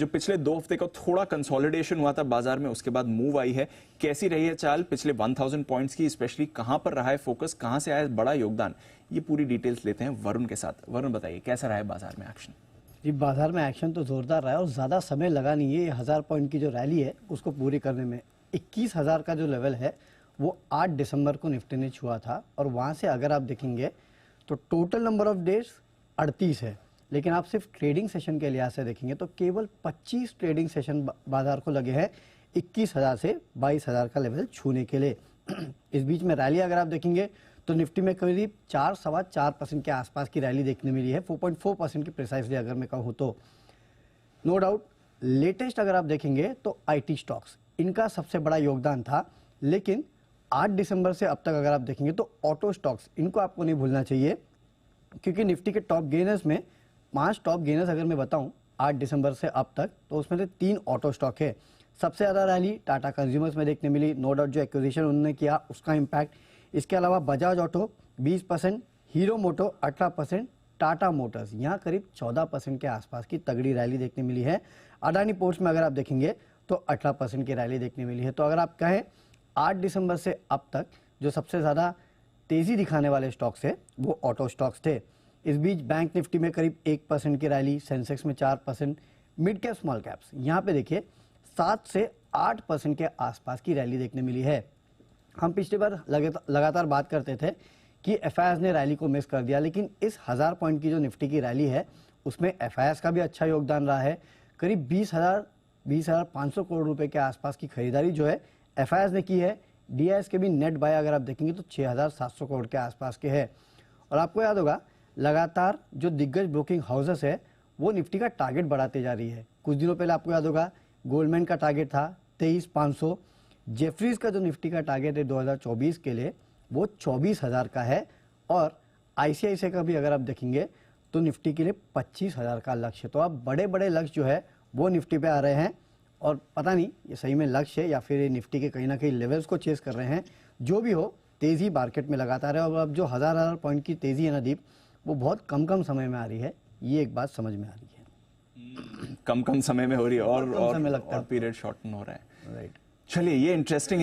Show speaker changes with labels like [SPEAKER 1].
[SPEAKER 1] जो पिछले 2 हफ्ते का थोड़ा कंसोलिडेशन हुआ था बाजार में, उसके बाद मूव आई है, कैसी रही है चाल पिछले 1000 पॉइंट्स की, स्पेशली कहां पर रहा है फोकस, कहां से आया बड़ा योगदान, ये पूरी डिटेल्स लेते हैं वरुण के साथ। वरुण बताइए कैसा रहा है बाजार में एक्शन?
[SPEAKER 2] जी, बाजार में एक्शन तो जोरदार रहा है और ज़्यादा समय लगा नहीं है ये 1000 पॉइंट की जो रैली है उसको पूरी करने में। 21,000 का जो लेवल है वो 8 दिसंबर को निफ्टी ने छुआ था और वहाँ से अगर आप देखेंगे तो टोटल नंबर ऑफ डेज 38 है, लेकिन आप सिर्फ ट्रेडिंग सेशन के लिहाज से देखेंगे तो केवल 25 ट्रेडिंग सेशन बाजार को लगे हैं 21,000 से 22,000 का लेवल छूने के लिए। इस बीच में रैली अगर आप देखेंगे तो निफ्टी में करीब 4-4.25% के आसपास की रैली देखने मिली है, 4.4% की प्रिसाइसली अगर मैं कहूँ तो। नो डाउट लेटेस्ट अगर आप देखेंगे तो आईटी स्टॉक्स इनका सबसे बड़ा योगदान था, लेकिन 8 दिसंबर से अब तक अगर आप देखेंगे तो ऑटो स्टॉक्स इनको आपको नहीं भूलना चाहिए, क्योंकि निफ्टी के टॉप गेनर्स में 5 टॉप गेनर्स अगर मैं बताऊं 8 दिसंबर से अब तक तो उसमें से 3 ऑटो स्टॉक है। सबसे ज़्यादा रैली टाटा कंज्यूमर्स में देखने मिली, नो डाउट जो एक्विजिशन उन्होंने किया उसका इम्पैक्ट। इसके अलावा बजाज ऑटो 20%, हीरो मोटो 18%, टाटा मोटर्स यहाँ करीब 14% के आसपास की तगड़ी रैली देखने मिली है। अडानी पोर्ट्स में अगर आप देखेंगे तो 18% की रैली देखने मिली है। तो अगर आप कहें 8 दिसंबर से अब तक जो सबसे ज़्यादा तेज़ी दिखाने वाले स्टॉक्स है वो ऑटो स्टॉक्स थे। इस बीच बैंक निफ्टी में करीब 1% की रैली, सेंसेक्स में 4%, मिड कैप स्मॉल कैप्स यहाँ पे देखिए 7 से 8% के आसपास की रैली देखने मिली है। हम पिछली बार लगातार बात करते थे कि एफआईआईएस ने रैली को मिस कर दिया, लेकिन इस 1000 पॉइंट की जो निफ्टी की रैली है उसमें एफआईआईएस का भी अच्छा योगदान रहा है। करीब 20,500 करोड़ रुपए के आसपास की खरीदारी जो है एफआईआईएस ने की है। डीआईएस के भी नेट बाय अगर आप देखेंगे तो 6,700 करोड़ के आसपास के है। और आपको याद होगा लगातार जो दिग्गज ब्रोकिंग हाउसेस है वो निफ्टी का टारगेट बढ़ाते जा रही है। कुछ दिनों पहले आपको याद होगा गोल्डमैन का टारगेट था 23,500, जेफरीज का जो निफ्टी का टारगेट है 2024 के लिए वो 24,000 का है, और आईसीआईसीआई का भी अगर आप देखेंगे तो निफ्टी के लिए 25,000 का लक्ष्य। तो अब बड़े बड़े लक्ष्य जो है वो निफ्टी पे आ रहे हैं, और पता नहीं ये सही में लक्ष्य है या फिर ये निफ्टी के कहीं ना कहीं लेवल्स को चेस कर रहे हैं। जो भी हो तेज़ी मार्केट में लगातार है, और अब जो हज़ार पॉइंट की तेज़ी है ना दीप, वो बहुत कम समय में आ रही है, ये एक बात समझ में आ रही है।
[SPEAKER 1] कम समय में हो रही है और
[SPEAKER 2] समय लगता है,
[SPEAKER 1] पीरियड शॉर्टन हो रहा है।
[SPEAKER 2] राइट।
[SPEAKER 1] चलिए ये इंटरेस्टिंग